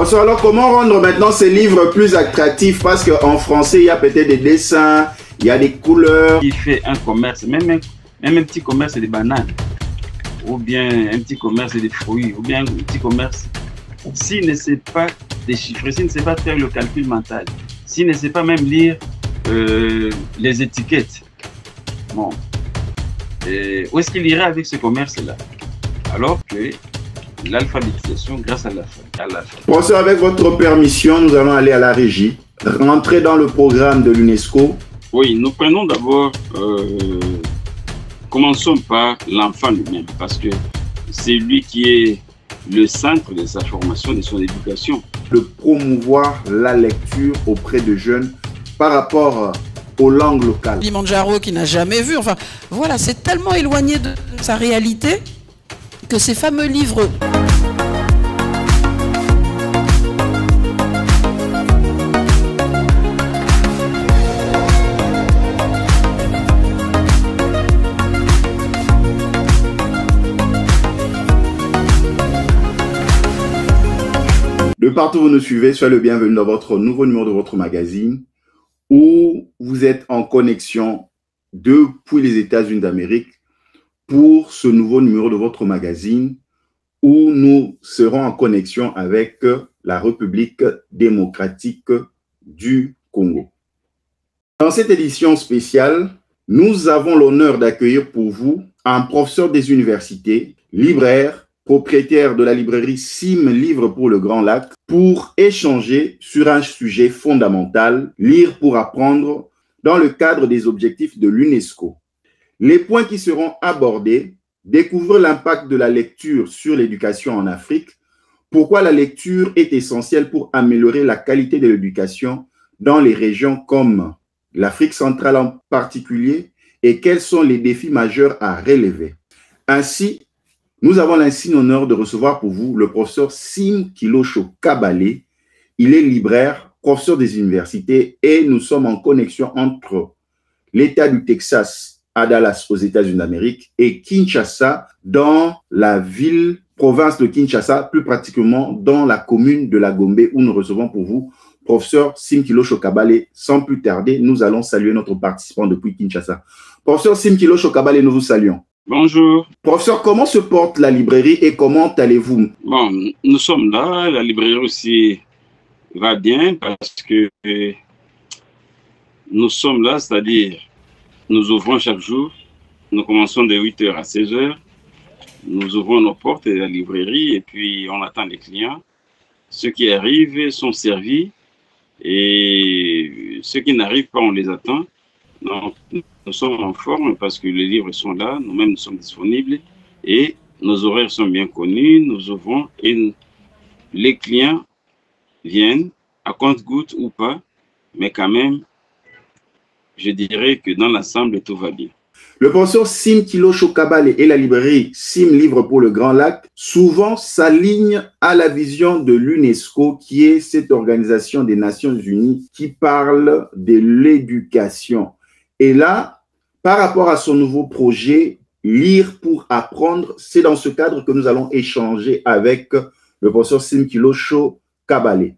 Bonsoir, alors comment rendre maintenant ces livres plus attractifs? Parce qu'en français, il y a peut-être des dessins, il y a des couleurs. Qui fait un commerce, même un petit commerce des bananes, ou bien un petit commerce des fruits, ou bien un petit commerce, s'il ne sait pas déchiffrer, s'il ne sait pas faire le calcul mental, s'il ne sait pas même lire les étiquettes, bon, où est-ce qu'il irait avec ce commerce-là? Alors que l'alphabétisation, grâce à l'alphabet. Professeur, avec votre permission, nous allons aller à la régie, rentrer dans le programme de l'UNESCO. Oui, nous prenons d'abord, commençons par l'enfant lui-même, parce que c'est lui qui est le centre de sa formation, de son éducation. De promouvoir la lecture auprès de jeunes par rapport aux langues locales. Kilimanjaro qui n'a jamais vu, enfin voilà, c'est tellement éloigné de sa réalité que ces fameux livres... De partout où vous nous suivez, soyez le bienvenu dans votre nouveau numéro de votre magazine où vous êtes en connexion depuis les États-Unis d'Amérique pour ce nouveau numéro de votre magazine où nous serons en connexion avec la République démocratique du Congo. Dans cette édition spéciale, nous avons l'honneur d'accueillir pour vous un professeur des universités, libraire, propriétaire de la librairie Sim Livre pour le Grand Lac, pour échanger sur un sujet fondamental, lire pour apprendre, dans le cadre des objectifs de l'UNESCO. Les points qui seront abordés: découvrir l'impact de la lecture sur l'éducation en Afrique, pourquoi la lecture est essentielle pour améliorer la qualité de l'éducation dans les régions comme l'Afrique centrale en particulier, et quels sont les défis majeurs à relever. Ainsi, nous avons l'insigne honneur de recevoir pour vous le professeur Sim Kilosho Kabale. Il est libraire, professeur des universités et nous sommes en connexion entre l'État du Texas à Dallas aux États-Unis d'Amérique et Kinshasa dans la province de Kinshasa, plus pratiquement dans la commune de la Gombe où nous recevons pour vous professeur Sim Kilosho Kabale. Sans plus tarder, nous allons saluer notre participant depuis Kinshasa. Professeur Sim Kilosho Kabale, nous vous saluons. Bonjour. Professeur, comment se porte la librairie et comment allez-vous? Bon, nous sommes là, la librairie aussi va bien parce que nous sommes là, c'est-à-dire nous ouvrons chaque jour, nous commençons de 8h à 16h, nous ouvrons nos portes de la librairie et puis on attend les clients. Ceux qui arrivent sont servis et ceux qui n'arrivent pas, on les attend. Donc, nous sommes en forme parce que les livres sont là, nous-mêmes nous sommes disponibles et nos horaires sont bien connus, nous ouvrons et les clients viennent à compte-gouttes ou pas, mais quand même, je dirais que dans l'ensemble, tout va bien. Le professeur Sim Kilosho Kabale et la librairie Sim Livre pour le Grand Lac souvent s'alignent à la vision de l'UNESCO, qui est cette organisation des Nations Unies qui parle de l'éducation. Et là, par rapport à son nouveau projet, Lire pour apprendre, c'est dans ce cadre que nous allons échanger avec le professeur Sim Kilosho Kabale.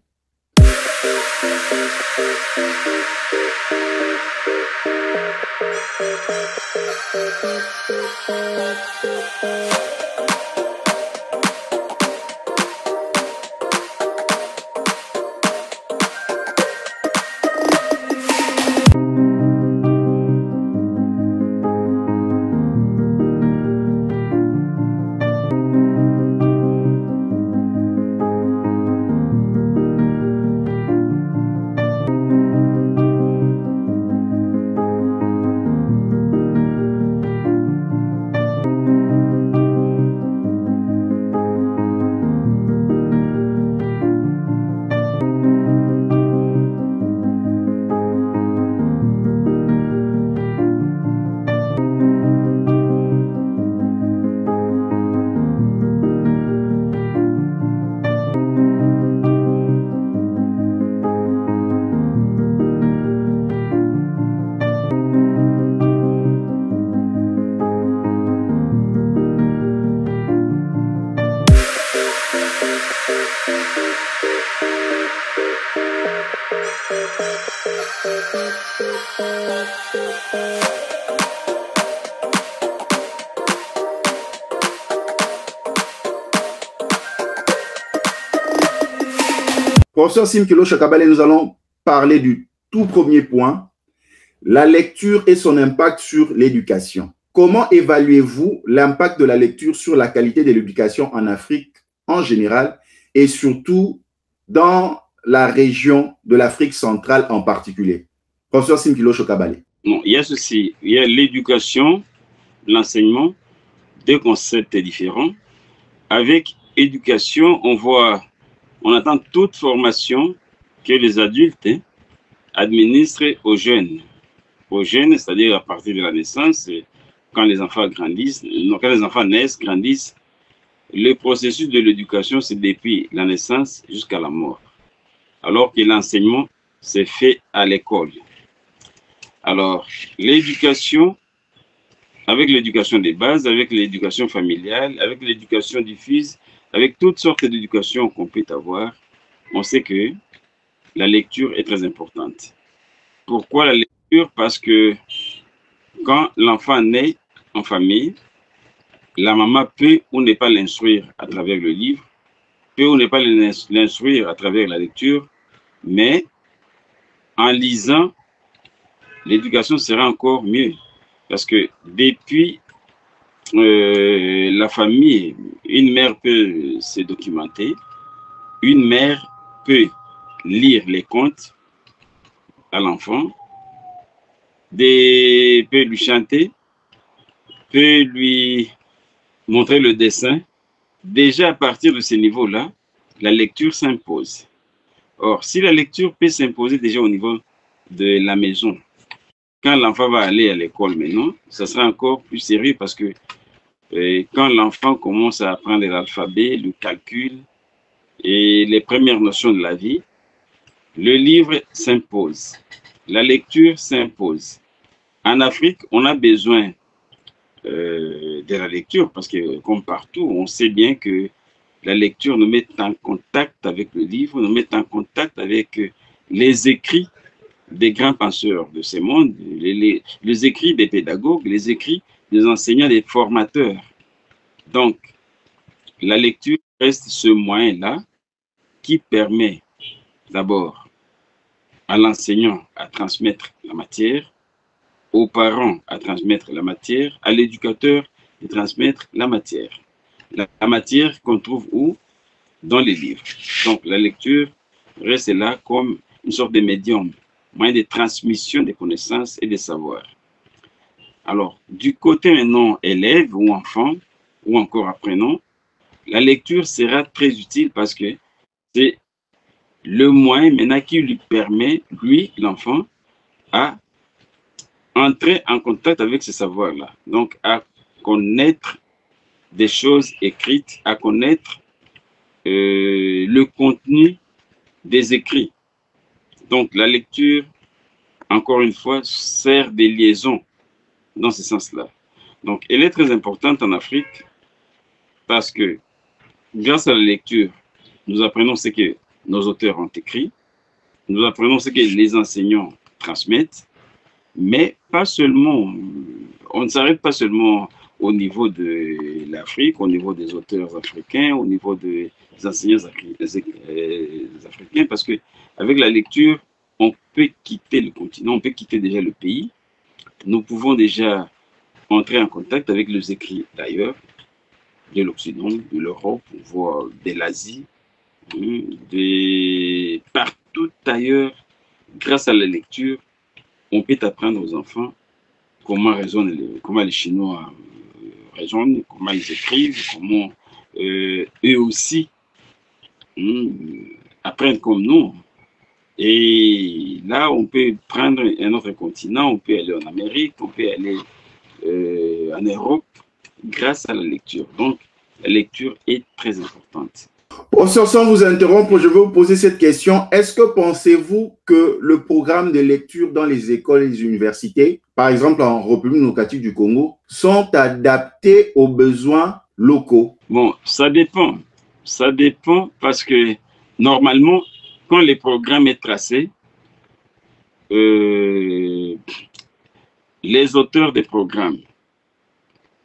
Professeur Simkelo Chakabale, nous allons parler du tout premier point, la lecture et son impact sur l'éducation. Comment évaluez-vous l'impact de la lecture sur la qualité de l'éducation en Afrique en général et surtout dans la région de l'Afrique centrale en particulier? Professeur Simkelo Chakabale. Non, il y a ceci, il y a l'éducation, l'enseignement, deux concepts différents. Avec éducation, on attend toute formation que les adultes administrent aux jeunes. Aux jeunes, c'est-à-dire à partir de la naissance, quand les enfants grandissent, quand les enfants naissent, grandissent, le processus de l'éducation, c'est depuis la naissance jusqu'à la mort. Alors que l'enseignement, c'est fait à l'école. Alors, l'éducation, avec l'éducation des bases, avec l'éducation familiale, avec l'éducation diffuse, avec toutes sortes d'éducation qu'on peut avoir, on sait que la lecture est très importante. Pourquoi la lecture? Parce que quand l'enfant naît en famille, la maman peut ou ne pas l'instruire à travers le livre, peut ou ne pas l'instruire à travers la lecture, mais en lisant, l'éducation sera encore mieux. Parce que depuis la famille, une mère peut se documenter, une mère peut lire les contes à l'enfant, peut lui chanter, peut lui montrer le dessin. Déjà à partir de ce niveau-là, la lecture s'impose. Or, si la lecture peut s'imposer déjà au niveau de la maison, quand l'enfant va aller à l'école maintenant, ça sera encore plus sérieux parce que quand l'enfant commence à apprendre l'alphabet, le calcul et les premières notions de la vie, le livre s'impose, la lecture s'impose. En Afrique, on a besoin de la lecture parce que, comme partout, on sait bien que la lecture nous met en contact avec le livre, nous met en contact avec les écrits des grands penseurs de ce monde, les écrits des pédagogues, les écrits des enseignants, des formateurs. Donc, la lecture reste ce moyen-là qui permet d'abord à l'enseignant à transmettre la matière, aux parents à transmettre la matière, à l'éducateur de transmettre la matière. La matière qu'on trouve où? Dans les livres. Donc, la lecture reste là comme une sorte de médium, moyen de transmission des connaissances et des savoirs. Alors, du côté maintenant élève ou enfant, ou encore apprenant, la lecture sera très utile parce que c'est le moyen maintenant qui lui permet, lui, l'enfant, à entrer en contact avec ce savoir-là. Donc, à connaître des choses écrites, à connaître le contenu des écrits. Donc, la lecture, encore une fois, sert de liaison dans ce sens-là. Donc, elle est très importante en Afrique parce que, grâce à la lecture, nous apprenons ce que nos auteurs ont écrit, nous apprenons ce que les enseignants transmettent, mais pas seulement, on ne s'arrête pas seulement au niveau de l'Afrique, au niveau des auteurs africains, au niveau des enseignants africains, parce que avec la lecture, on peut quitter le continent, on peut quitter déjà le pays. Nous pouvons déjà entrer en contact avec les écrits d'ailleurs, de l'Occident, de l'Europe, voire de l'Asie, de partout ailleurs. Grâce à la lecture, on peut apprendre aux enfants comment les Chinois raisonnent, comment ils écrivent, comment eux aussi apprennent comme nous. Et là, on peut prendre un autre continent, on peut aller en Amérique, on peut aller en Europe grâce à la lecture. Donc, la lecture est très importante. Professeur, sans vous interrompre, je vais vous poser cette question. Est-ce que pensez-vous que le programme de lecture dans les écoles et les universités, par exemple en République démocratique du Congo, sont adaptés aux besoins locaux? Bon, ça dépend. Ça dépend parce que normalement, quand le programme est tracé, les auteurs des programmes,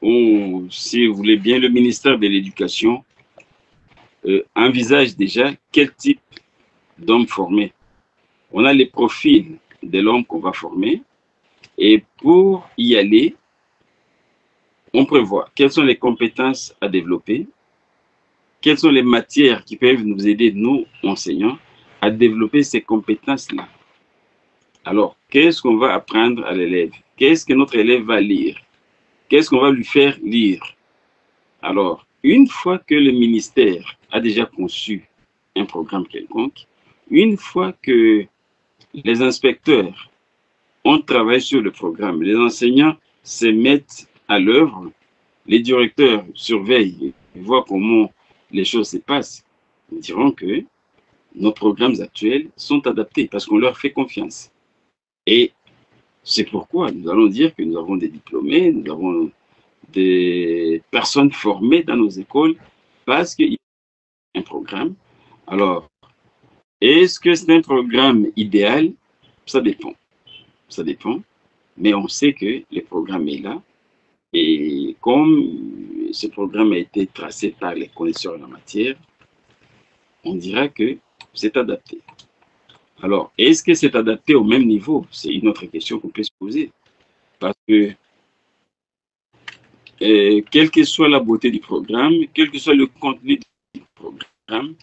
ou si vous voulez bien, le ministère de l'Éducation envisage déjà quel type d'hommes formés. On a les profils de l'homme qu'on va former. Et pour y aller, on prévoit quelles sont les compétences à développer, quelles sont les matières qui peuvent nous aider, nous, enseignants, à développer ces compétences-là. Alors, qu'est-ce qu'on va apprendre à l'élève? Qu'est-ce que notre élève va lire? Qu'est-ce qu'on va lui faire lire? Alors, une fois que le ministère a déjà conçu un programme quelconque, une fois que les inspecteurs ont travaillé sur le programme, les enseignants se mettent à l'œuvre, les directeurs surveillent, voient comment les choses se passent, ils diront que nos programmes actuels sont adaptés parce qu'on leur fait confiance. Et c'est pourquoi nous allons dire que nous avons des diplômés, nous avons des personnes formées dans nos écoles parce qu'il y a un programme. Alors, est-ce que c'est un programme idéal? Ça dépend. Ça dépend. Mais on sait que le programme est là. Et comme ce programme a été tracé par les connaisseurs en la matière, on dira que c'est adapté. Alors, est-ce que c'est adapté au même niveau? C'est une autre question qu'on peut se poser. Parce que, quelle que soit la beauté du programme, quel que soit le contenu du programme,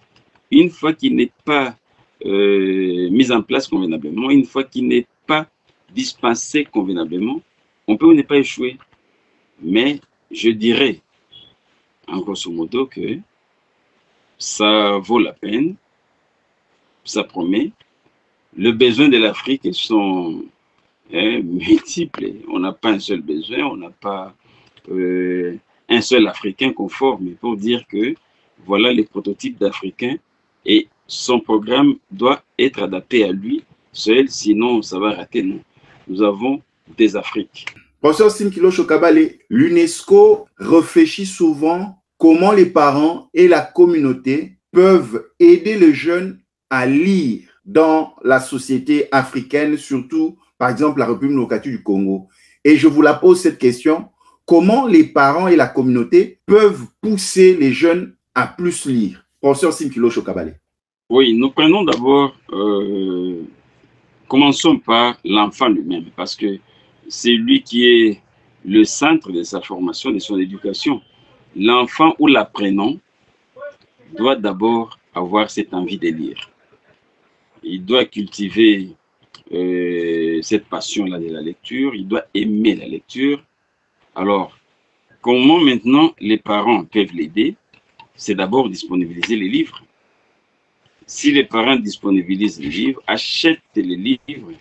une fois qu'il n'est pas mis en place convenablement, une fois qu'il n'est pas dispensé convenablement, on peut ne pas échouer. Mais je dirais, en grosso modo, que ça vaut la peine, ça promet. Les besoins de l'Afrique sont multiples. On n'a pas un seul besoin, on n'a pas un seul Africain qu'on forme pour dire que voilà les prototypes d'Africains et son programme doit être adapté à lui seul, sinon ça va rater. Non. Nous avons des Afriques. Professeur Simkilo Chokabale, l'UNESCO réfléchit souvent comment les parents et la communauté peuvent aider les jeunes à lire dans la société africaine, surtout par exemple la République démocratique du Congo. Et je vous la pose cette question, comment les parents et la communauté peuvent pousser les jeunes à plus lire? Professeur Simkilo Chokabale. Oui, nous prenons d'abord, commençons par l'enfant lui-même, parce que c'est lui qui est le centre de sa formation, de son éducation. L'enfant ou l'apprenant doit d'abord avoir cette envie de lire. Il doit cultiver cette passion-là de la lecture, il doit aimer la lecture. Alors, comment maintenant les parents peuvent l'aider? C'est d'abord disponibiliser les livres. Si les parents disponibilisent les livres, achètent les livres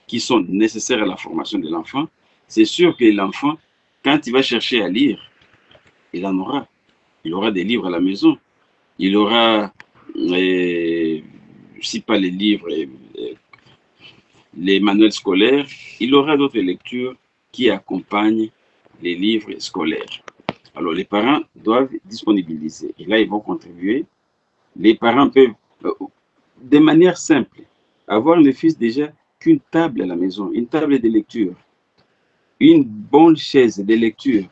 qui sont nécessaires à la formation de l'enfant, c'est sûr que l'enfant, quand il va chercher à lire, il en aura. Il aura des livres à la maison. Il aura, si pas les livres, les manuels scolaires, il aura d'autres lectures qui accompagnent les livres scolaires. Alors, les parents doivent disponibiliser. Et là, ils vont contribuer. Les parents peuvent, de manière simple, avoir ne fût-ce déjà qu'une table à la maison, une table de lecture, une bonne chaise de lecture.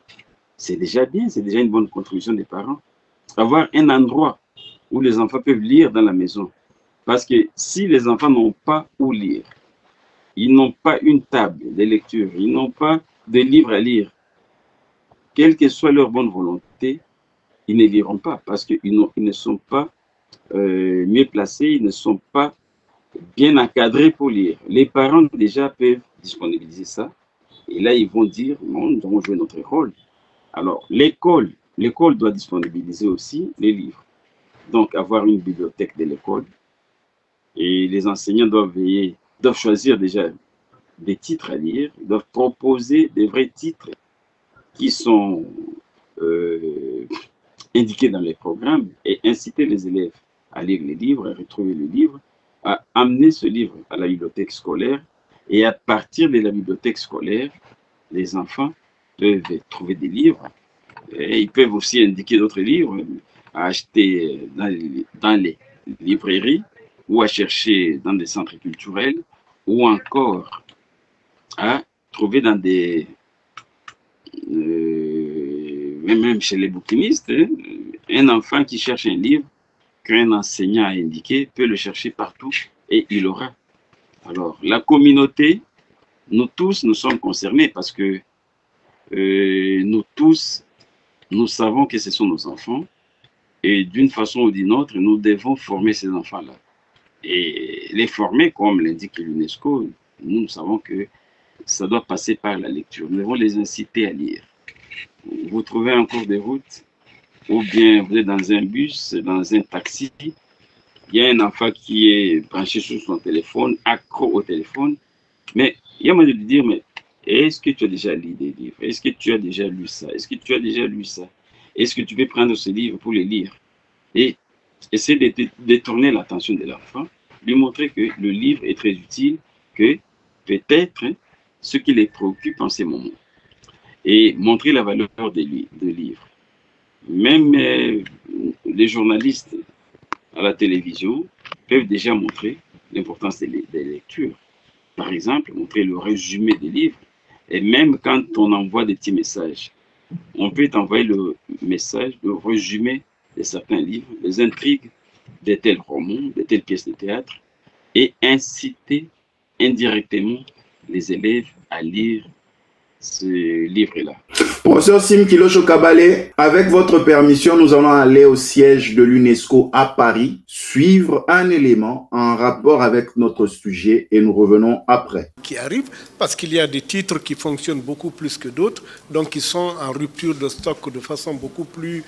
C'est déjà bien, c'est déjà une bonne contribution des parents. Avoir un endroit où les enfants peuvent lire dans la maison. Parce que si les enfants n'ont pas où lire, ils n'ont pas une table de lecture, ils n'ont pas de livres à lire, quelle que soit leur bonne volonté, ils ne liront pas parce qu'ils ne sont pas mieux placés, ils ne sont pas bien encadrés pour lire. Les parents déjà peuvent disponibiliser ça. Et là, ils vont dire, non, nous devons jouer notre rôle. Alors, l'école doit disponibiliser aussi les livres. Donc, avoir une bibliothèque de l'école. Et les enseignants doivent choisir déjà des titres à lire. Ils doivent proposer des vrais titres qui sont indiqués dans les programmes et inciter les élèves à lire les livres, à retrouver les livres, à amener ce livre à la bibliothèque scolaire. Et à partir de la bibliothèque scolaire, les enfants peuvent trouver des livres. Et ils peuvent aussi indiquer d'autres livres à acheter dans les librairies ou à chercher dans des centres culturels ou encore à trouver dans des... même chez les bouquinistes, un enfant qui cherche un livre qu'un enseignant a indiqué peut le chercher partout et il aura. Alors, la communauté, nous tous, nous sommes concernés parce que nous tous, nous savons que ce sont nos enfants et d'une façon ou d'une autre, nous devons former ces enfants-là. Et les former, comme l'indique l'UNESCO, nous savons que ça doit passer par la lecture. Nous devons les inciter à lire. Vous trouvez un cours de route, ou bien vous êtes dans un bus, dans un taxi, il y a un enfant qui est branché sur son téléphone, accro au téléphone, mais il y a moyen de lui dire, mais est-ce que tu as déjà lu des livres? Est-ce que tu as déjà lu ça? Est-ce que tu as déjà lu ça? Est-ce que tu peux prendre ce livre pour les lire? Et essayer de détourner l'attention de l'enfant, lui montrer que le livre est très utile, que peut-être ce qui les préoccupe en ces moments. Et montrer la valeur des livres. Même les journalistes à la télévision peuvent déjà montrer l'importance des lectures. Par exemple, montrer le résumé des livres. Et même quand on envoie des petits messages, on peut envoyer le message, le résumé de certains livres, les intrigues de tels romans, de telles pièces de théâtre, et inciter indirectement les élèves à lire ce livre-là. Professeur Sim Kilosho Kabale, avec votre permission, nous allons aller au siège de l'UNESCO à Paris, suivre un élément en rapport avec notre sujet et nous revenons après. Qui arrive parce qu'il y a des titres qui fonctionnent beaucoup plus que d'autres, donc qui sont en rupture de stock de façon beaucoup plus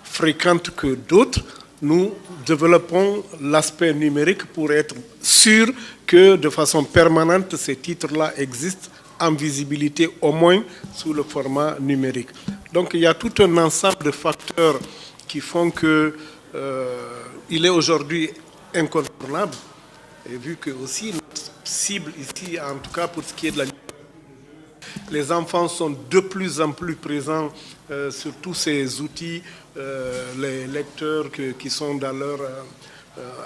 fréquente que d'autres. Nous développons l'aspect numérique pour être sûr que de façon permanente, ces titres-là existent en visibilité, au moins sous le format numérique. Donc il y a tout un ensemble de facteurs qui font que il est aujourd'hui incontournable, et vu que aussi notre cible ici, en tout cas pour ce qui est de la les enfants sont de plus en plus présents sur tous ces outils, les lecteurs qui sont dans leur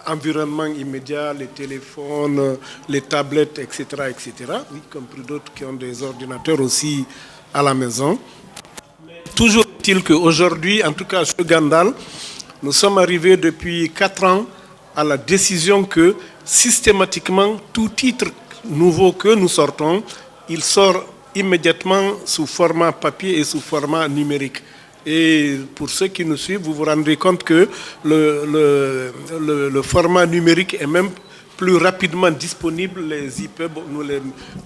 environnement immédiat, les téléphones, les tablettes, etc., etc., y compris d'autres qui ont des ordinateurs aussi à la maison. Toujours est-il qu'aujourd'hui, en tout cas chez Gandal, nous sommes arrivés depuis 4 ans à la décision que systématiquement, tout titre nouveau que nous sortons, il sort immédiatement sous format papier et sous format numérique. Et pour ceux qui nous suivent, vous vous rendrez compte que le format numérique est même plus rapidement disponible. Les EPUB,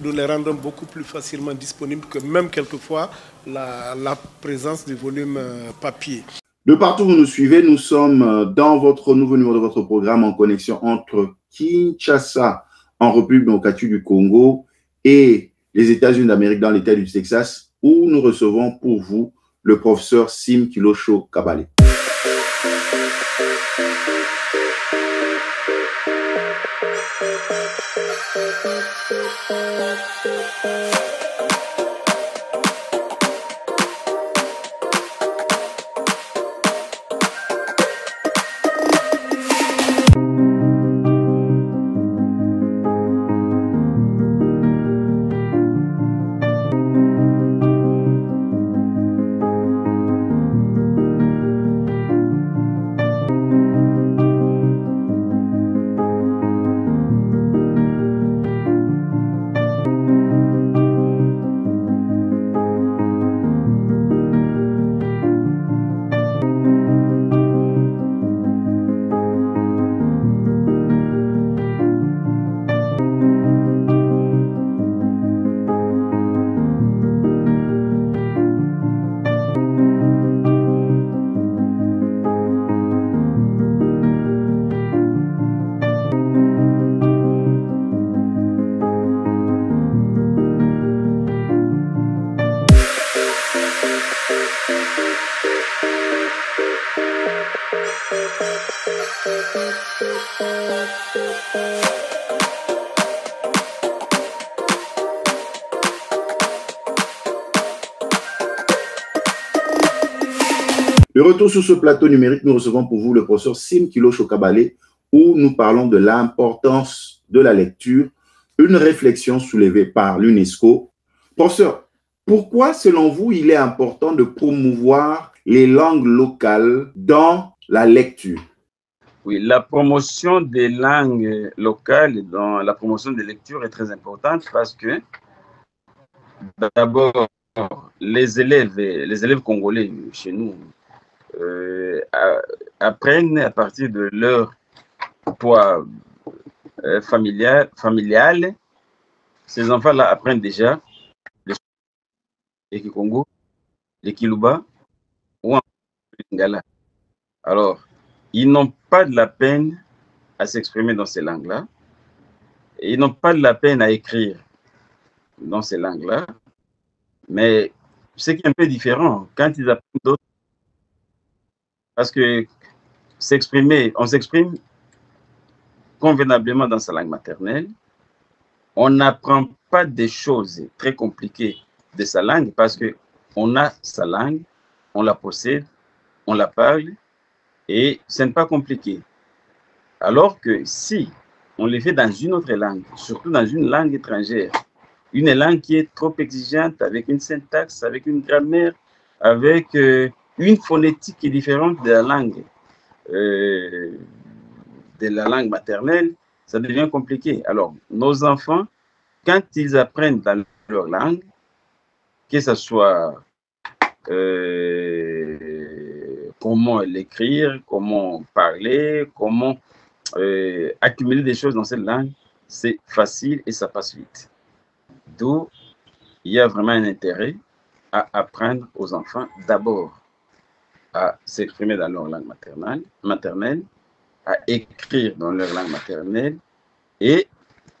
nous les rendons beaucoup plus facilement disponibles que même quelquefois la présence du volume papier. De partout où vous nous suivez, nous sommes dans votre nouveau numéro de votre programme en connexion entre Kinshasa, en République démocratique du Congo, et les États-Unis d'Amérique dans l'État du Texas, où nous recevons pour vous le professeur Sim Kilosho Kabale. De retour sur ce plateau numérique, nous recevons pour vous le professeur Sim Kilosho Kabale, où nous parlons de l'importance de la lecture, une réflexion soulevée par l'UNESCO. Professeur, pourquoi, selon vous, il est important de promouvoir les langues locales dans la lecture? Oui, la promotion des langues locales dans la promotion des lectures est très importante parce que d'abord, les élèves congolais chez nous apprennent à partir de leur poids familial. Ces enfants-là apprennent déjà les Kikongo, les Kiluba ou les Lingala. Alors, ils n'ont pas de la peine à s'exprimer dans ces langues-là. Ils n'ont pas de la peine à écrire dans ces langues-là. Mais ce qui est un peu différent, quand ils apprennent d'autres, parce que on s'exprime convenablement dans sa langue maternelle, on n'apprend pas des choses très compliquées de sa langue parce qu'on a sa langue, on la possède, on la parle et ce n'est pas compliqué. Alors que si on le fait dans une autre langue, surtout dans une langue étrangère, une langue qui est trop exigeante, avec une syntaxe, avec une grammaire, avec une phonétique qui est différente de la langue maternelle, ça devient compliqué. Alors, nos enfants, quand ils apprennent dans leur langue, que ce soit comment l'écrire, comment parler, comment accumuler des choses dans cette langue, c'est facile et ça passe vite. D'où il y a vraiment un intérêt à apprendre aux enfants d'abord à s'exprimer dans leur langue maternelle, à écrire dans leur langue maternelle, et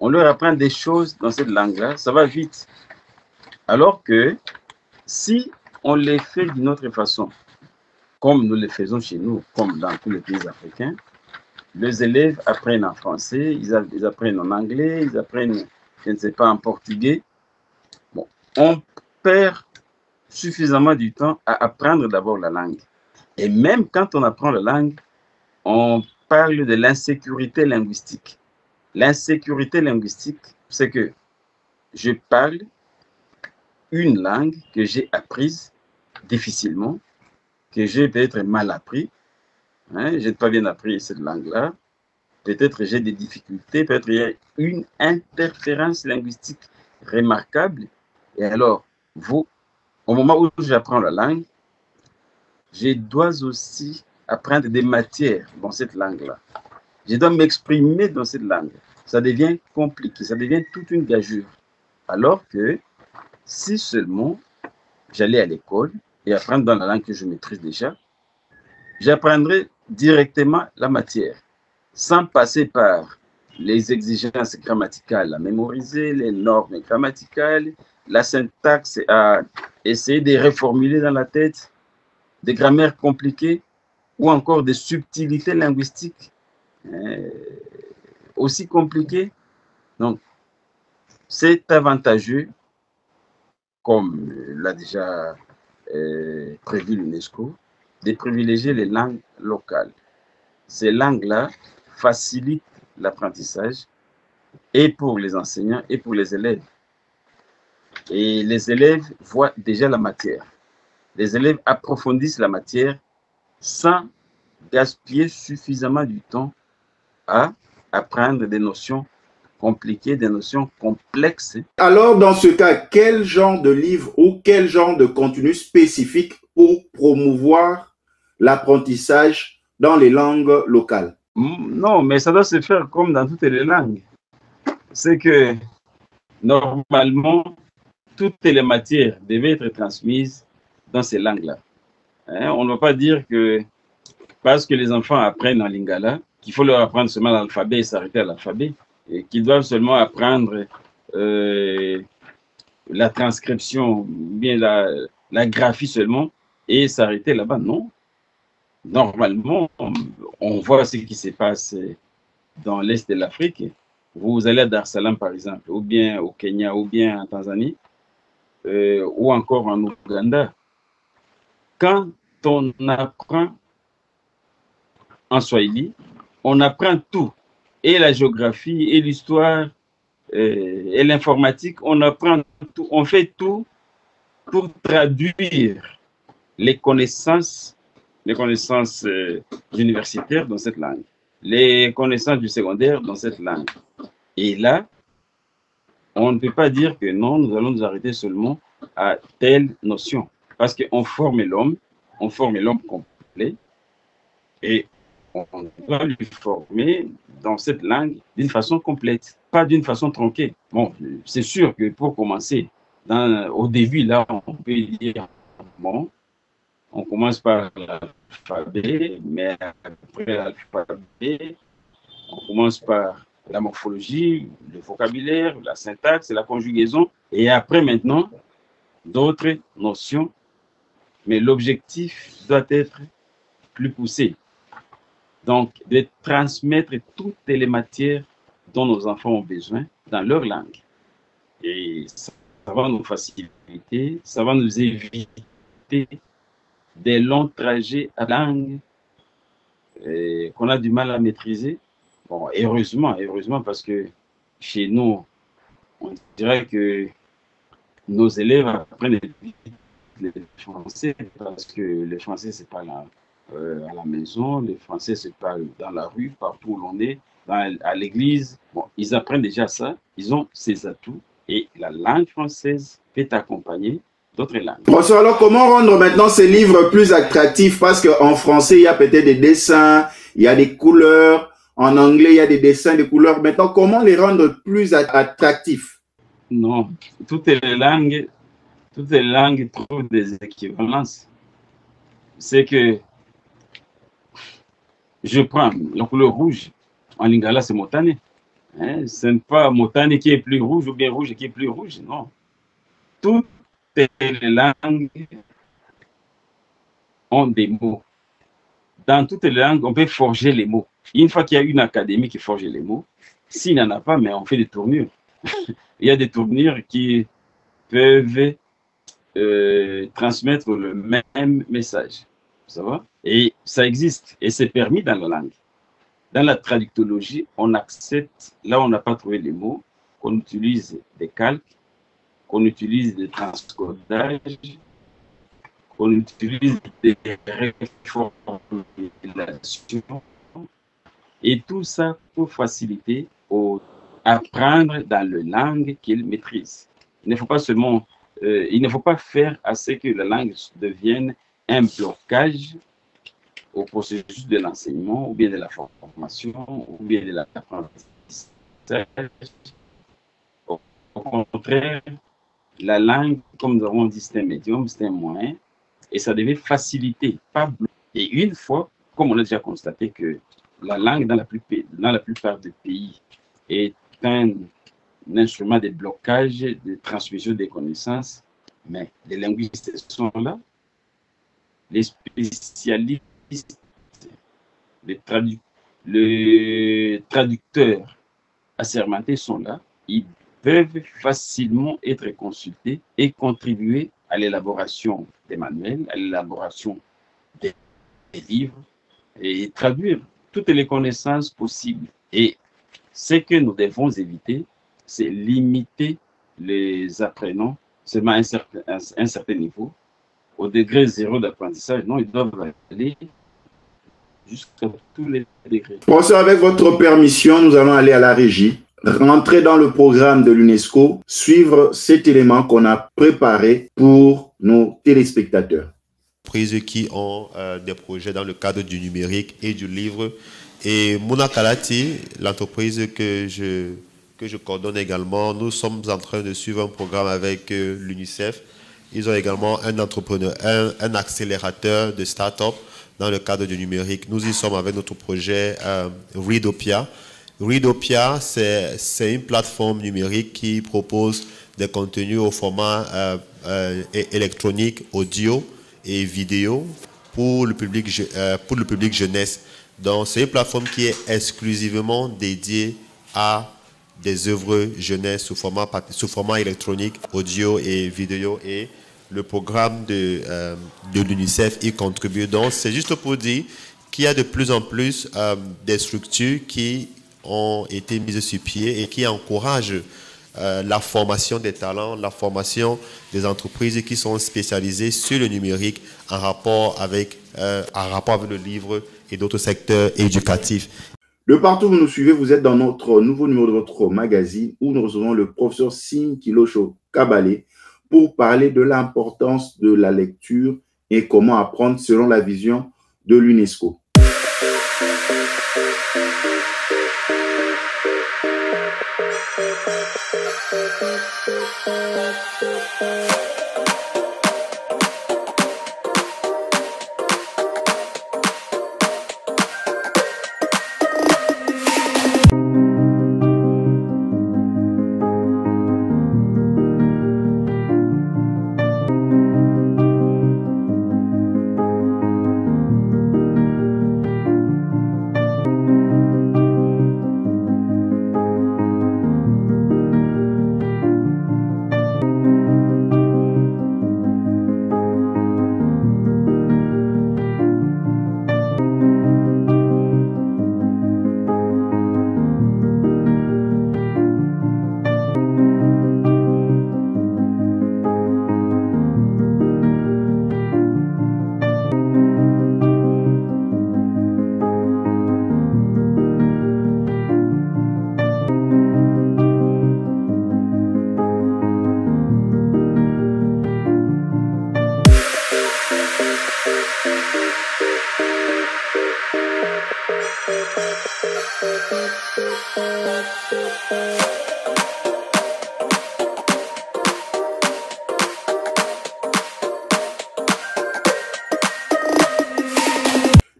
on leur apprend des choses dans cette langue-là, ça va vite. Alors que si on les fait d'une autre façon, comme nous le faisons chez nous, comme dans tous les pays africains, les élèves apprennent en français, ils apprennent en anglais, ils apprennent, je ne sais pas, en portugais. Bon, on perd suffisamment du temps à apprendre d'abord la langue. Et même quand on apprend la langue, on parle de l'insécurité linguistique. L'insécurité linguistique, c'est que je parle une langue que j'ai apprise difficilement, que j'ai peut-être mal appris. Hein, je n'ai pas bien appris cette langue-là. Peut-être j'ai des difficultés, peut-être il y a une interférence linguistique remarquable. Et alors, au moment où j'apprends la langue, je dois aussi apprendre des matières dans cette langue-là. Je dois m'exprimer dans cette langue. Ça devient compliqué, ça devient toute une gageure. Alors que si seulement j'allais à l'école et apprendre dans la langue que je maîtrise déjà, j'apprendrai directement la matière, sans passer par les exigences grammaticales à mémoriser, les normes grammaticales, la syntaxe à essayer de reformuler dans la tête, des grammaires compliquées ou encore des subtilités linguistiques aussi compliquées. Donc, c'est avantageux, comme l'a déjà prévu l'UNESCO, de privilégier les langues locales. Ces langues-là facilitent l'apprentissage et pour les enseignants et pour les élèves. Et les élèves voient déjà la matière. Les élèves approfondissent la matière sans gaspiller suffisamment du temps à apprendre des notions compliquées, des notions complexes. Alors, dans ce cas, quel genre de livre ou quel genre de contenu spécifique pour promouvoir l'apprentissage dans les langues locales? Non, mais ça doit se faire comme dans toutes les langues. C'est que, normalement, toutes les matières devaient être transmises dans ces langues-là. Hein? On ne va pas dire que parce que les enfants apprennent en lingala, qu'il faut leur apprendre seulement l'alphabet et s'arrêter à l'alphabet, et qu'ils doivent seulement apprendre la transcription, bien la graphie seulement, et s'arrêter là-bas. Non. Normalement, on voit ce qui se passe dans l'Est de l'Afrique. Vous allez à Dar es Salaam, par exemple, ou bien au Kenya, ou bien en Tanzanie, ou encore en Ouganda. Quand on apprend en Swahili, on apprend tout, et la géographie, et l'histoire, et l'informatique, on apprend tout, on fait tout pour traduire les connaissances universitaires dans cette langue. les connaissances du secondaire dans cette langue. Et là, on ne peut pas dire que non, nous allons nous arrêter seulement à telle notion. Parce qu'on forme l'homme complet, et on doit lui former dans cette langue d'une façon complète, pas d'une façon tronquée. Bon, c'est sûr que pour commencer, au début, là, on peut dire, bon, on commence par l'alphabet, mais après l'alphabet, on commence par la morphologie, le vocabulaire, la syntaxe, la conjugaison, et après maintenant, d'autres notions, mais l'objectif doit être plus poussé. Donc, de transmettre toutes les matières dont nos enfants ont besoin dans leur langue. Et ça va nous faciliter, ça va nous éviter des longs trajets à langue qu'on a du mal à maîtriser. Bon, heureusement, parce que chez nous, on dirait que nos élèves apprennent le français, parce que le français, c'est pas là. À la maison, les Français se parlent dans la rue, partout où l'on est, à l'église. Bon, ils apprennent déjà ça, ils ont ces atouts, et la langue française peut accompagner d'autres langues. Professeur, alors comment rendre maintenant ces livres plus attractifs? Parce qu'en français, il y a peut-être des dessins, il y a des couleurs, en anglais, il y a des dessins, des couleurs. Maintenant, comment les rendre plus attractifs? Non, toutes les langues trouvent des équivalences. C'est que je prends la couleur rouge, en lingala c'est Motane. Hein? Ce n'est pas Motane qui est plus rouge ou bien rouge qui est plus rouge, non. Toutes les langues ont des mots. Dans toutes les langues, on peut forger les mots. Une fois qu'il y a une académie qui forge les mots, s'il n'y en a pas, mais on fait des tournures. Il y a des tournures qui peuvent transmettre le même message. Ça va? Et ça existe, et c'est permis dans la langue. Dans la traductologie, on accepte, là où on n'a pas trouvé les mots, qu'on utilise des calques, qu'on utilise des transcodages, qu'on utilise des reformulations, et tout ça pour faciliter apprendre dans la langue qu'ils maîtrisent. Il ne faut pas seulement, il ne faut pas faire à ce que la langue devienne un blocage au processus de l'enseignement, ou bien de la formation, ou bien de l'apprentissage. Au contraire, la langue, comme nous avons dit, c'est un médium, c'est un moyen, et ça devait faciliter, pas bloquer. Et une fois, comme on a déjà constaté que la langue dans la plupart des pays est un instrument de blocage, de transmission des connaissances, mais les linguistes sont là, les spécialistes, les traducteurs assermentés sont là, ils peuvent facilement être consultés et contribuer à l'élaboration des manuels, à l'élaboration des livres et traduire toutes les connaissances possibles. Et ce que nous devons éviter, c'est limiter les apprenants seulement à un certain niveau, au degré 0 d'apprentissage. Non, ils doivent aller jusqu'à tous les degrés. Professeur, avec votre permission, nous allons aller à la régie, rentrer dans le programme de l'UNESCO, suivre cet élément qu'on a préparé pour nos téléspectateurs. Qui ont des projets dans le cadre du numérique et du livre. Et Mouna Kalati, l'entreprise que je coordonne également, nous sommes en train de suivre un programme avec l'UNICEF. Ils ont également un entrepreneur, un accélérateur de start-up dans le cadre du numérique. Nous y sommes avec notre projet Readopia. Readopia, c'est une plateforme numérique qui propose des contenus au format électronique, audio et vidéo pour le public jeunesse. Donc, c'est une plateforme qui est exclusivement dédiée à des œuvres jeunesse sous format électronique, audio et vidéo. Et le programme de l'UNICEF y contribue. Donc, c'est juste pour dire qu'il y a de plus en plus des structures qui ont été mises sur pied et qui encouragent la formation des talents, la formation des entreprises qui sont spécialisées sur le numérique en rapport avec le livre et d'autres secteurs éducatifs. De partout où vous nous suivez, vous êtes dans notre nouveau numéro de votre magazine où nous recevons le professeur Sim Kilosho Kabale pour parler de l'importance de la lecture et comment apprendre selon la vision de l'UNESCO.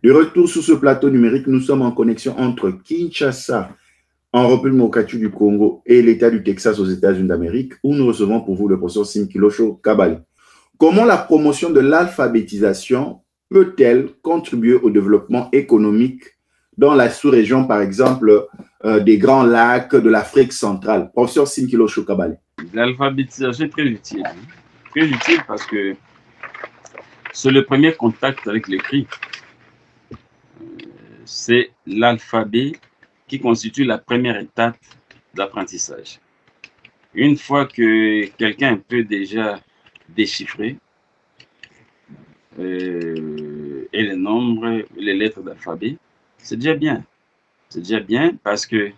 De retour sur ce plateau numérique, nous sommes en connexion entre Kinshasa, en République démocratique du Congo, et l'État du Texas aux États-Unis d'Amérique, où nous recevons pour vous le professeur Sim Kilosho Kabale. Comment la promotion de l'alphabétisation peut-elle contribuer au développement économique dans la sous-région, par exemple, des Grands Lacs de l'Afrique centrale? Professeur Sim Kilosho Kabale. L'alphabétisation est très utile. Très utile parce que c'est le premier contact avec l'écrit. C'est l'alphabet qui constitue la première étape d'apprentissage. Une fois que quelqu'un peut déjà déchiffrer et les nombres, les lettres d'alphabet, c'est déjà bien. C'est déjà bien parce que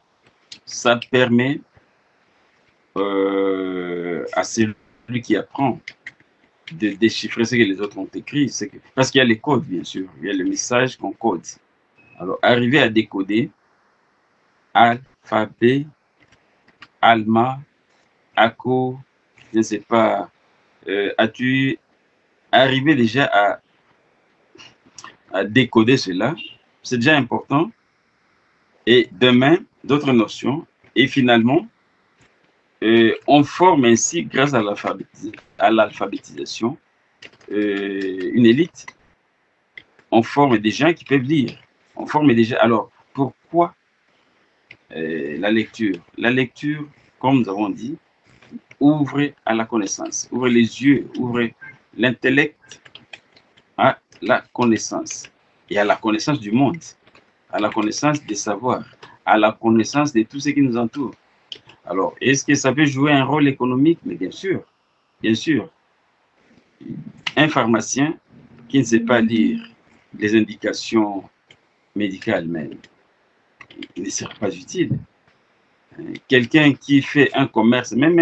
ça permet à celui qui apprend de déchiffrer ce que les autres ont écrit. Parce qu'il y a les codes, bien sûr. Il y a le message qu'on code. Alors, arriver à décoder alphabet, alma, ako, je ne sais pas, as-tu arrivé déjà à décoder cela? C'est déjà important. Et demain, d'autres notions. Et finalement, on forme ainsi, grâce à l'alphabétisation, une élite. On forme des gens qui peuvent lire. On forme déjà. Alors, pourquoi la lecture? La lecture, comme nous avons dit, ouvre à la connaissance, ouvre les yeux, ouvre l'intellect à la connaissance et à la connaissance du monde, à la connaissance des savoirs, à la connaissance de tout ce qui nous entoure. Alors, est-ce que ça peut jouer un rôle économique? Mais bien sûr, bien sûr. Un pharmacien qui ne sait pas lire les indications médicales même, il ne sera pas utile. Quelqu'un qui fait un commerce, même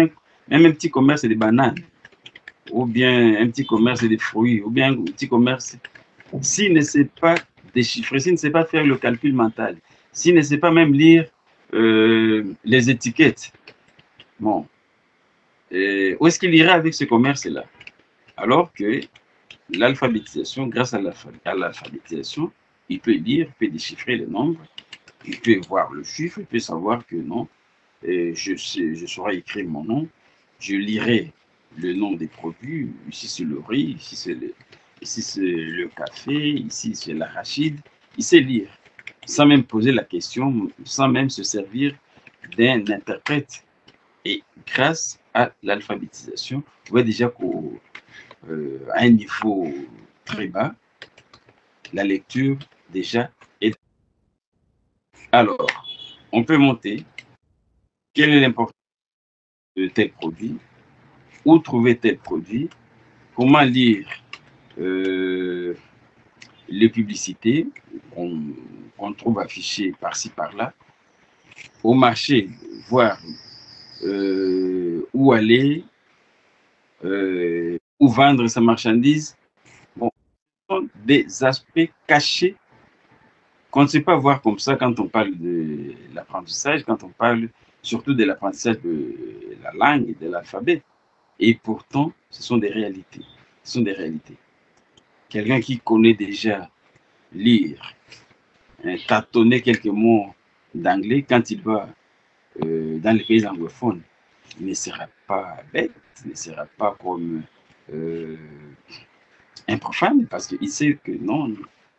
un petit commerce des bananes, ou bien un petit commerce des fruits, ou bien un petit commerce, s'il ne sait pas déchiffrer, s'il ne sait pas faire le calcul mental, s'il ne sait pas même lire les étiquettes, bon, où est-ce qu'il ira avec ce commerce-là? Alors que l'alphabétisation, grâce à l'alphabétisation, il peut lire, il peut déchiffrer les nombres, il peut voir le chiffre, il peut savoir que non, je saurai écrire mon nom, je lirai le nom des produits, ici c'est le riz, ici c'est le café, ici c'est l'arachide, il sait lire, sans même poser la question, sans même se servir d'un interprète. Et grâce à l'alphabétisation, vous voyez déjà qu'à un niveau très bas, la lecture déjà est. Alors, on peut monter. Quelle est l'importance de tel produit? Où trouver tel produit? Comment lire les publicités qu'on trouve affichées par-ci, par-là, au marché, voir où aller, où vendre sa marchandise. Bon, ce sont des aspects cachés qu'on ne sait pas voir comme ça quand on parle de l'apprentissage, quand on parle surtout de l'apprentissage de la langue et de l'alphabet. Et pourtant, ce sont des réalités. Ce sont des réalités. Quelqu'un qui connaît déjà lire, tâtonner quelques mots d'anglais, quand il va dans les pays anglophones, il ne sera pas bête, il ne sera pas comme un profane, parce qu'il sait que non,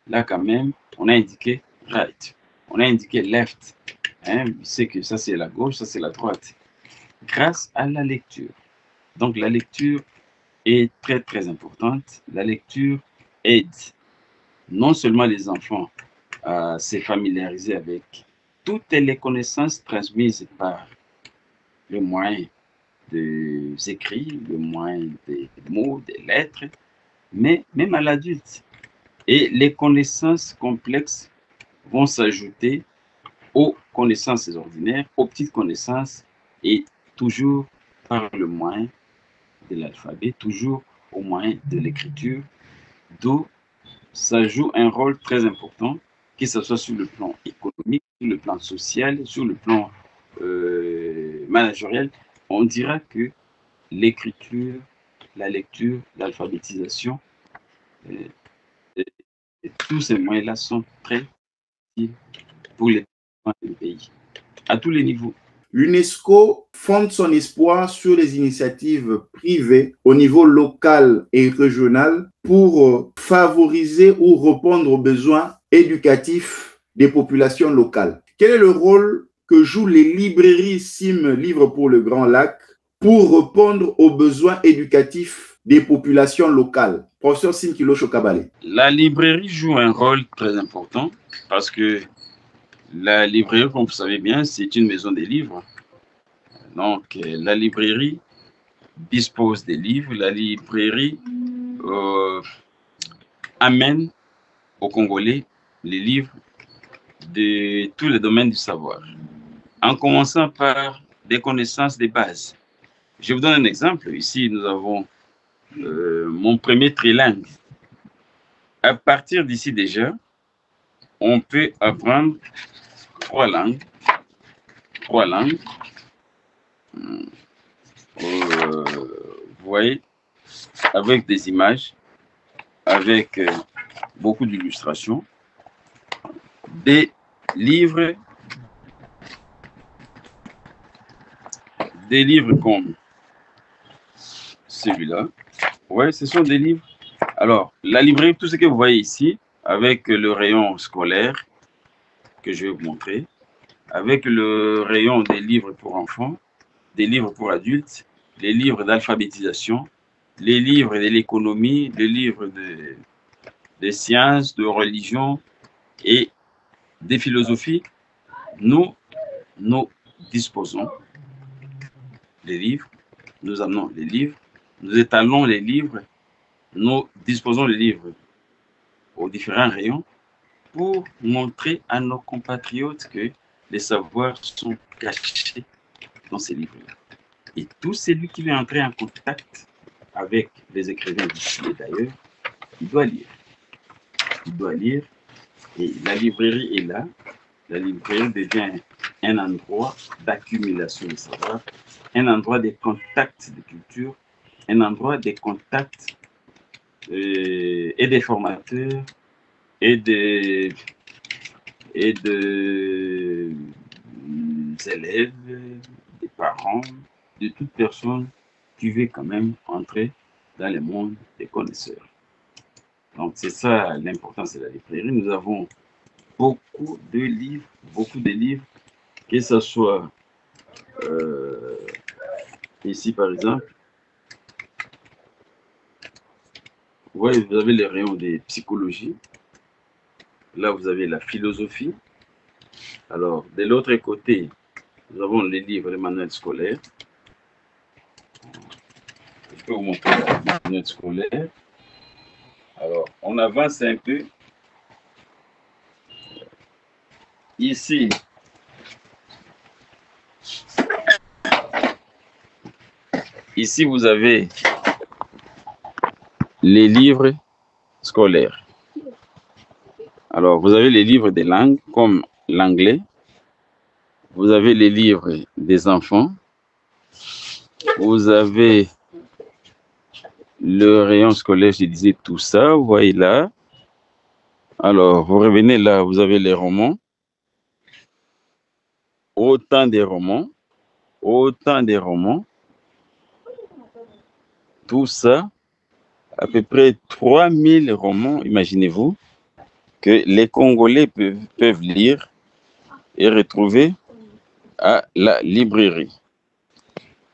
là quand même, on a indiqué right, on a indiqué left, hein, il sait que ça c'est la gauche, ça c'est la droite, grâce à la lecture. Donc la lecture est très très importante. La lecture aide non seulement les enfants à se familiariser avec toutes les connaissances transmises par le moyen des écrits, le moyen des mots, des lettres, mais même à l'adulte. Et les connaissances complexes vont s'ajouter aux connaissances ordinaires, aux petites connaissances, et toujours par le moyen de l'alphabet, toujours au moyen de l'écriture, d'où ça joue un rôle très important, que ce soit sur le plan économique, sur le plan social, sur le plan managériel. On dira que l'écriture, la lecture, l'alphabétisation, tous ces moyens-là sont très utiles pour les pays, à tous les niveaux. L'UNESCO fonde son espoir sur les initiatives privées au niveau local et régional pour favoriser ou répondre aux besoins éducatifs des populations locales. Quel est le rôle que jouent les librairies SIM Livres pour le Grand Lac pour répondre aux besoins éducatifs des populations locales? Professeur Simkilo Chokabale. La librairie joue un rôle très important parce que la librairie, comme vous savez bien, c'est une maison des livres. Donc, la librairie dispose des livres. La librairie amène aux Congolais les livres de tous les domaines du savoir, en commençant par des connaissances de base. Je vous donne un exemple. Ici, nous avons mon premier trilingue. À partir d'ici déjà, on peut apprendre trois langues. Vous voyez, avec des images, avec beaucoup d'illustrations, des livres comme celui-là. Ouais, ce sont des livres. Alors, la librairie, tout ce que vous voyez ici, avec le rayon scolaire que je vais vous montrer, avec le rayon des livres pour enfants, des livres pour adultes, les livres d'alphabétisation, les livres de l'économie, les livres de sciences, de religion et de philosophie, nous disposons des livres, nous amenons les livres, nous étalons les livres, nous disposons les livres aux différents rayons pour montrer à nos compatriotes que les savoirs sont cachés dans ces livres-là. Et tout celui qui veut entrer en contact avec les écrivains d'ici et d'ailleurs, il doit lire. Il doit lire. Et la librairie est là. La librairie devient un endroit d'accumulation de savoir, un endroit de contact de culture, un endroit de contact et des formateurs et des élèves, des parents, de toute personne qui veut quand même entrer dans le monde des connaisseurs. Donc c'est ça l'importance de la librairie. Nous avons beaucoup de livres, que ce soit ici par exemple. Vous voyez, vous avez les rayons de psychologie. Là, vous avez la philosophie. Alors, de l'autre côté, nous avons les livres, les manuels scolaires. Je peux vous montrer les manuels scolaires. Alors, on avance un peu ici, vous avez les livres scolaires. Alors, vous avez les livres des langues, comme l'anglais. Vous avez les livres des enfants. Vous avez le rayon scolaire, je disais tout ça, vous voyez là. Alors, vous revenez là, vous avez les romans. Autant des romans. Tout ça, à peu près 3000 romans, imaginez-vous, que les Congolais peuvent lire et retrouver à la librairie.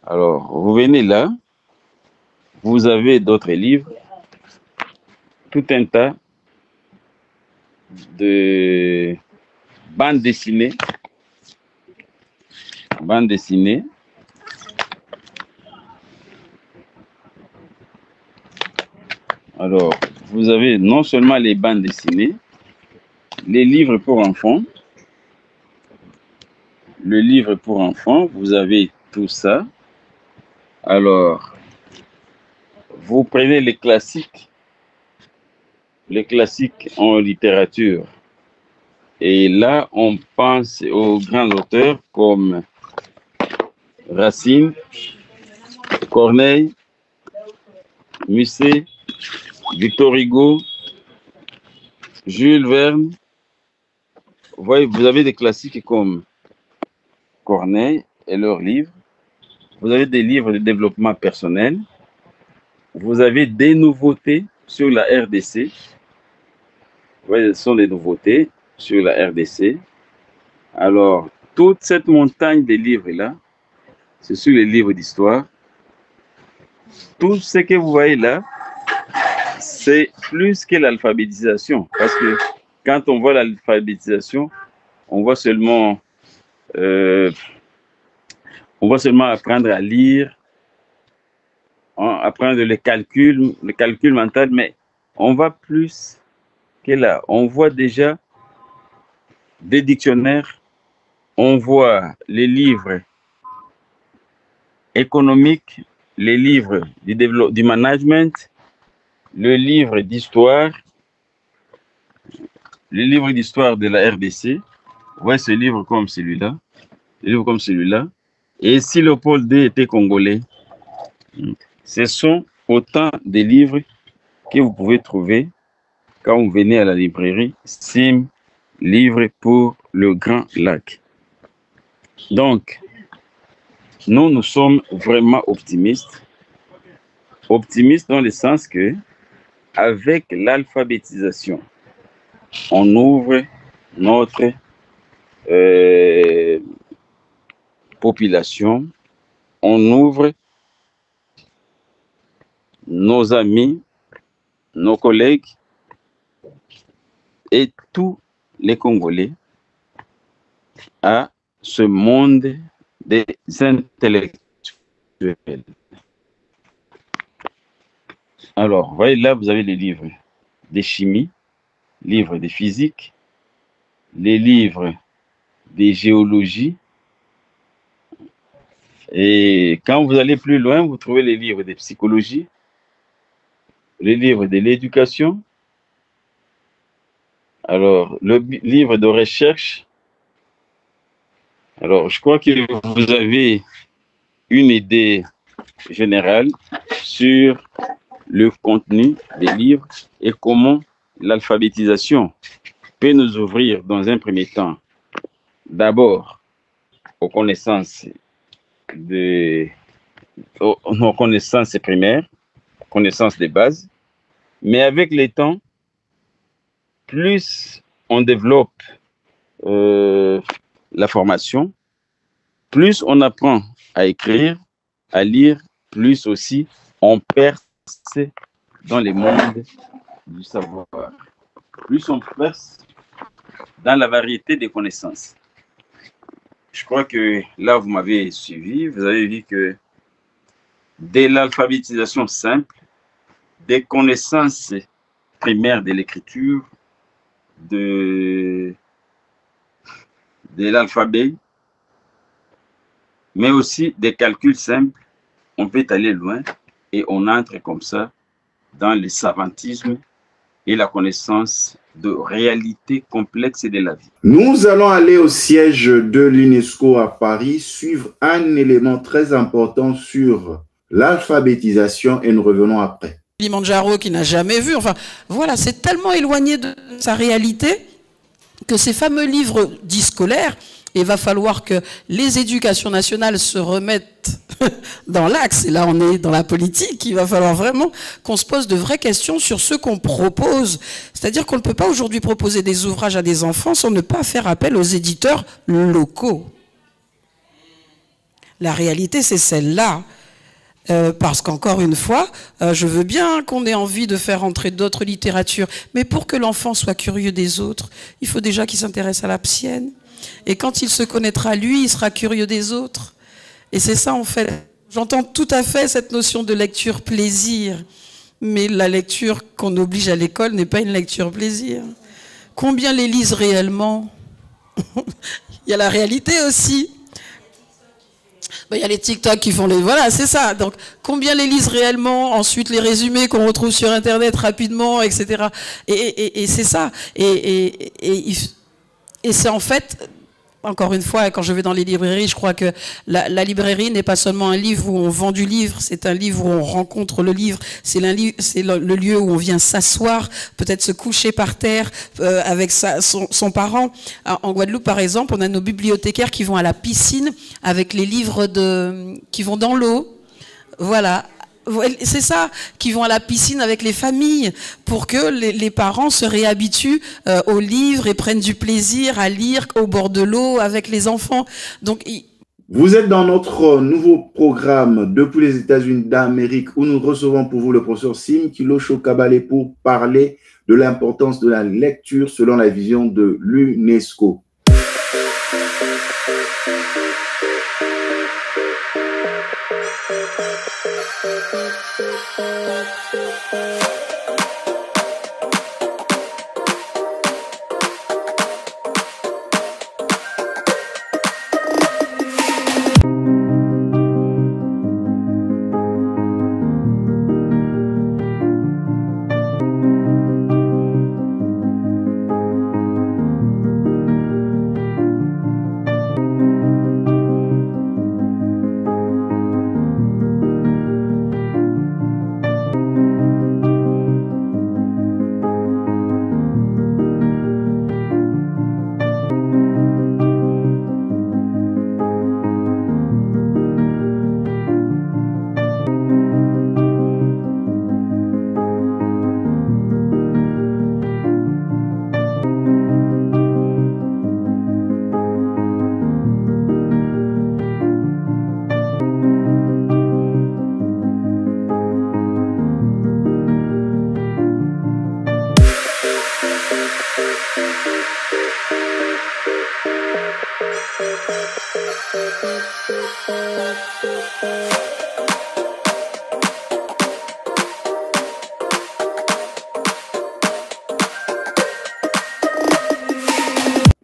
Alors, vous venez là, vous avez d'autres livres, tout un tas de bandes dessinées. Alors, vous avez non seulement les bandes dessinées, les livres pour enfants. Le livre pour enfants, vous avez tout ça. Alors, vous prenez les classiques en littérature. Et là, on pense aux grands auteurs comme Racine, Corneille, Musset, Victor Hugo, Jules Verne. Vous voyez, vous avez des classiques comme Corneille et leurs livres. Vous avez des livres de développement personnel. Vous avez des nouveautés sur la RDC. Vous voyez, ce sont des nouveautés sur la RDC. Alors, toute cette montagne de livres-là, c'est sur les livres d'histoire. Tout ce que vous voyez là, c'est plus que l'alphabétisation. Parce que quand on voit l'alphabétisation, on voit seulement apprendre à lire, apprendre le calcul mental, mais on va plus que là. On voit déjà des dictionnaires, on voit les livres économiques, les livres du management, le livre d'histoire de la RDC. Ouais, ce livre comme celui-là. Et si Léopold II était congolais, ce sont autant de livres que vous pouvez trouver quand vous venez à la librairie Sim, livre pour le Grand Lac. Donc, nous sommes vraiment optimistes. Optimistes dans le sens que, avec l'alphabétisation, on ouvre notre population, on ouvre nos amis, nos collègues et tous les Congolais à ce monde des intellectuels. Alors, vous voyez là, vous avez les livres de chimie, livres de physique, les livres de géologie. Et quand vous allez plus loin, vous trouvez les livres de psychologie, les livres de l'éducation, alors le livre de recherche. Alors, je crois que vous avez une idée générale sur le contenu des livres et comment l'alphabétisation peut nous ouvrir dans un premier temps d'abord aux connaissances nos connaissances primaires, connaissances de base, mais avec le temps, plus on développe la formation, plus on apprend à écrire, à lire, plus aussi on perce dans les mondes du savoir. Plus on perce dans la variété des connaissances. Je crois que là, vous m'avez suivi, vous avez vu que dès l'alphabétisation simple, des connaissances primaires de l'écriture, de de l'alphabet, mais aussi des calculs simples. On peut aller loin et on entre comme ça dans le savantisme et la connaissance de réalité complexe de la vie. Nous allons aller au siège de l'UNESCO à Paris, suivre un élément très important sur l'alphabétisation et nous revenons après. Kilimanjaro qui n'a jamais vu, enfin voilà, c'est tellement éloigné de sa réalité que ces fameux livres dits scolaires, il va falloir que les éducations nationales se remettent dans l'axe, et là on est dans la politique, il va falloir vraiment qu'on se pose de vraies questions sur ce qu'on propose. C'est-à-dire qu'on ne peut pas aujourd'hui proposer des ouvrages à des enfants sans ne pas faire appel aux éditeurs locaux. La réalité c'est celle-là. Parce qu'encore une fois, je veux bien qu'on ait envie de faire entrer d'autres littératures, mais pour que l'enfant soit curieux des autres, il faut déjà qu'il s'intéresse à la sienne. Et quand il se connaîtra lui, il sera curieux des autres. Et c'est ça en fait. J'entends tout à fait cette notion de lecture plaisir, mais la lecture qu'on oblige à l'école n'est pas une lecture plaisir. Combien les lisent réellement? Il y a la réalité aussi. Il y a les TikTok qui font les... Voilà, c'est ça. Donc, combien les lisent réellement? Ensuite, les résumés qu'on retrouve sur Internet rapidement, etc. Et c'est ça. Et c'est en fait... Encore une fois, quand je vais dans les librairies, je crois que la librairie n'est pas seulement un livre où on vend du livre, c'est un livre où on rencontre le livre, c'est le lieu où on vient s'asseoir, peut-être se coucher par terre avec son parent. En Guadeloupe, par exemple, on a nos bibliothécaires qui vont à la piscine avec les livres qui vont dans l'eau. Voilà. C'est ça, qui vont à la piscine avec les familles pour que les parents se réhabituent aux livres et prennent du plaisir à lire au bord de l'eau avec les enfants. Donc, vous êtes dans notre nouveau programme depuis les États-Unis d'Amérique où nous recevons pour vous le professeur Sim Kilosho Kabale pour parler de l'importance de la lecture selon la vision de l'UNESCO.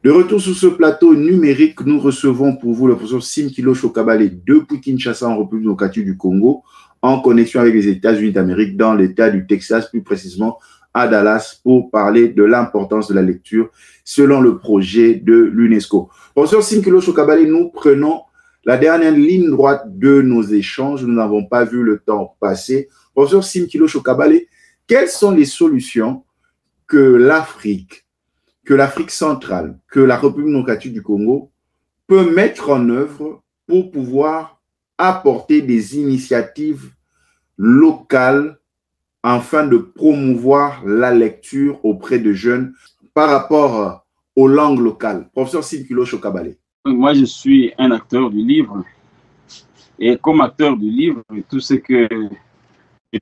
De retour sur ce plateau numérique, nous recevons pour vous le professeur Sim Kilosho Kabale depuis Kinshasa en République démocratique du Congo, en connexion avec les États-Unis d'Amérique dans l'État du Texas, plus précisément à Dallas, pour parler de l'importance de la lecture selon le projet de l'UNESCO. Professeur Sim Kilosho Kabale, nous prenons la dernière ligne droite de nos échanges. Nous n'avons pas vu le temps passer. Professeur Sim Kilosho Kabale, quelles sont les solutions que l'Afrique centrale, que la République démocratique du Congo peut mettre en œuvre pour pouvoir apporter des initiatives locales afin de promouvoir la lecture auprès de jeunes par rapport aux langues locales? Professeur Sim Kilosho Kabale. Moi, je suis un acteur du livre. Et comme acteur du livre, tout ce que je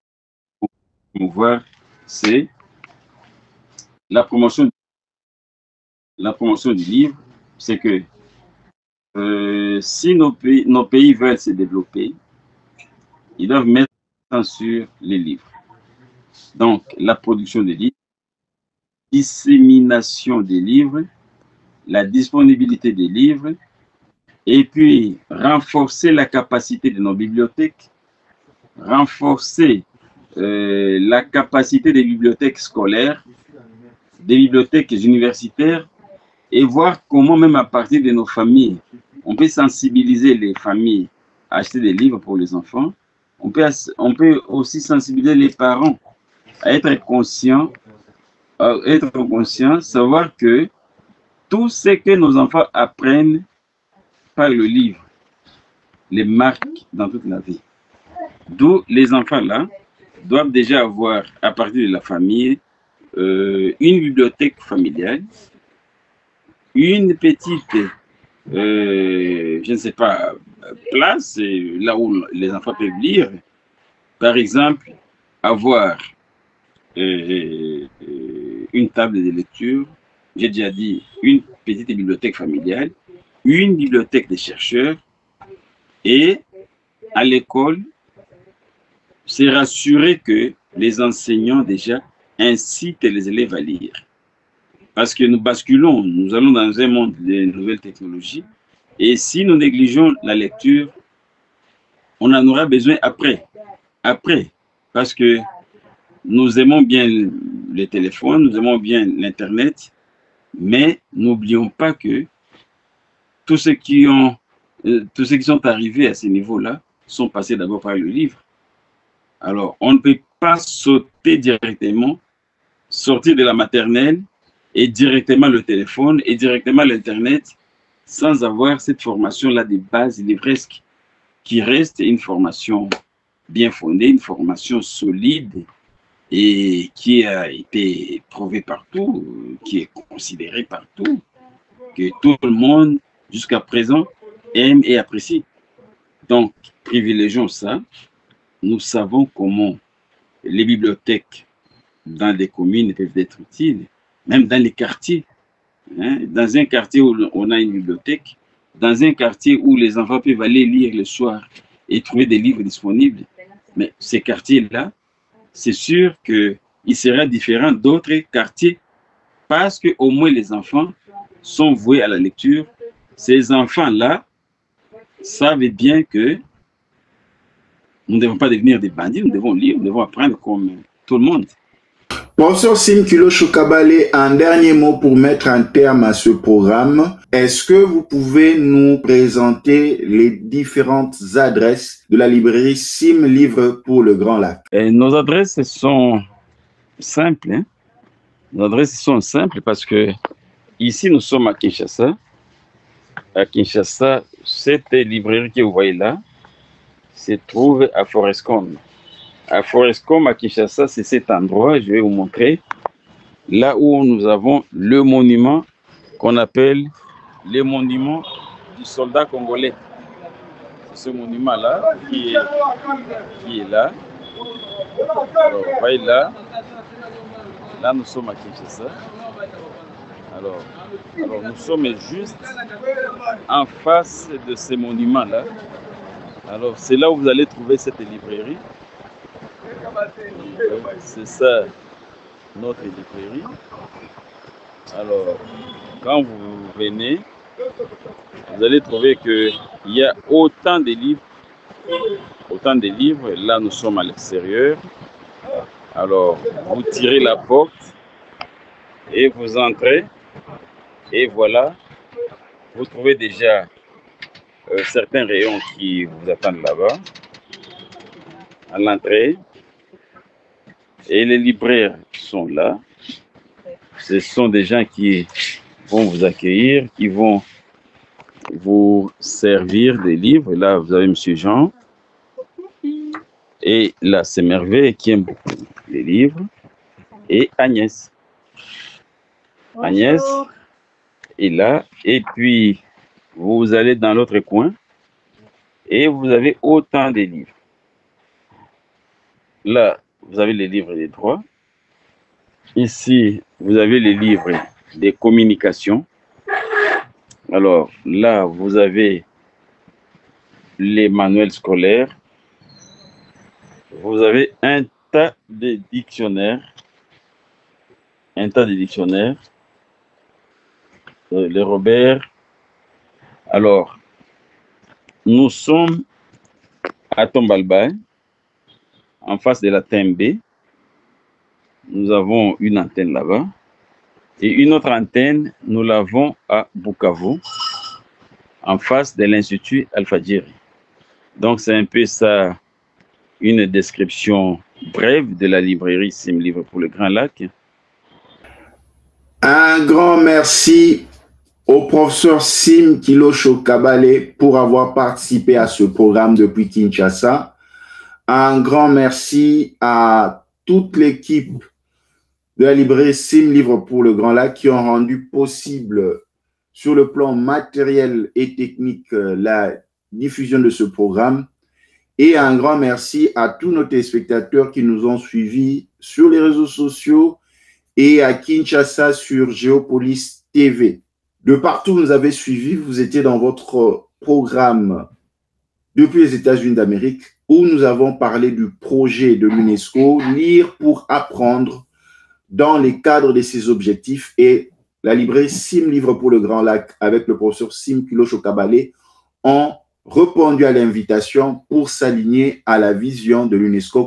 peux promouvoir, c'est la promotion du livre. C'est que si nos pays veulent se développer, ils doivent mettre sur les livres. Donc, la production des livres, dissémination des livres, la disponibilité des livres, et puis renforcer la capacité de nos bibliothèques, renforcer la capacité des bibliothèques scolaires, des bibliothèques universitaires, et voir comment même à partir de nos familles, on peut sensibiliser les familles à acheter des livres pour les enfants. On peut aussi sensibiliser les parents à être conscients, savoir que tout ce que nos enfants apprennent par le livre les marque dans toute la vie. D'où les enfants là doivent déjà avoir, à partir de la famille, une bibliothèque familiale, une petite, je ne sais pas, place, là où les enfants peuvent lire. Par exemple, avoir une table de lecture, j'ai déjà dit, une petite bibliothèque familiale, une bibliothèque des chercheurs, et à l'école, c'est rassurer que les enseignants déjà incitent les élèves à lire. Parce que nous basculons, nous allons dans un monde de nouvelles technologies, et si nous négligeons la lecture, on en aura besoin après, parce que nous aimons bien les téléphones, nous aimons bien l'Internet, mais n'oublions pas que tous ceux qui sont arrivés à ce niveau-là sont passés d'abord par le livre. Alors, on ne peut pas sauter directement, sortir de la maternelle et directement le téléphone et directement l'Internet sans avoir cette formation-là de base livresque qui reste une formation bien fondée, une formation solide et qui a été prouvée partout, qui est considérée partout, que tout le monde jusqu'à présent aime et apprécie. Donc, privilégions ça. Nous savons comment les bibliothèques dans des communes peuvent être utiles, même dans les quartiers. Hein? Dans un quartier où on a une bibliothèque, dans un quartier où les enfants peuvent aller lire le soir et trouver des livres disponibles. Mais ces quartiers-là, c'est sûr qu'ils seraient différents d'autres quartiers parce qu'au moins les enfants sont voués à la lecture. Ces enfants-là savent bien que nous ne devons pas devenir des bandits, nous devons lire, nous devons apprendre comme tout le monde. Professeur Simkilo Chokabale, un dernier mot pour mettre un terme à ce programme. Est-ce que vous pouvez nous présenter les différentes adresses de la librairie Sim Livre pour le Grand Lac? Nos adresses sont simples. Hein? Nos adresses sont simples parce que ici, nous sommes à Kinshasa. À Kinshasa, cette librairie que vous voyez là se trouve à Forescom. À Forescom, à Kinshasa, c'est cet endroit, je vais vous montrer, là où nous avons le monument qu'on appelle le monument du soldat congolais. C'est ce monument-là qui est là. Alors, vous voyez là, nous sommes à Kinshasa. Alors nous sommes juste en face de ce monument-là. Alors, c'est là où vous allez trouver cette librairie. C'est ça, notre librairie. Alors, quand vous venez, vous allez trouver qu'il y a autant de livres. Là, nous sommes à l'extérieur. Alors, vous tirez la porte et vous entrez. Et voilà, vous trouvez déjà certains rayons qui vous attendent là-bas, à l'entrée. Et les libraires sont là. Ce sont des gens qui vont vous accueillir, qui vont vous servir des livres. Là, vous avez M. Jean. Et là, c'est Merveille qui aime beaucoup les livres. Et Agnès. Bonjour. Agnès est là. Et puis, vous allez dans l'autre coin et vous avez autant de livres. Là, vous avez les livres des droits. Ici, vous avez les livres des communications. Alors là, vous avez les manuels scolaires. Vous avez un tas de dictionnaires. les Robert. Alors, nous sommes à Tombalbaye, en face de la TMB. Nous avons une antenne là-bas. Et une autre antenne, nous l'avons à Bukavu, en face de l'Institut Al-Fadjiri. Donc, c'est un peu ça, une description brève de la librairie Sim Livre pour le Grand Lac. Un grand merci au professeur Sim Kilosho Kabale pour avoir participé à ce programme depuis Kinshasa. Un grand merci à toute l'équipe de la librairie Sim Livre pour le Grand Lac qui ont rendu possible sur le plan matériel et technique la diffusion de ce programme. Et un grand merci à tous nos téléspectateurs qui nous ont suivis sur les réseaux sociaux et à Kinshasa sur Géopolis TV. De partout où vous avez suivi, vous étiez dans votre programme depuis les États-Unis d'Amérique où nous avons parlé du projet de l'UNESCO, Lire pour apprendre dans les cadres de ses objectifs, et la librairie Sim Livre pour le Grand Lac avec le professeur Sim Kilosho Kabale ont répondu à l'invitation pour s'aligner à la vision de l'UNESCO.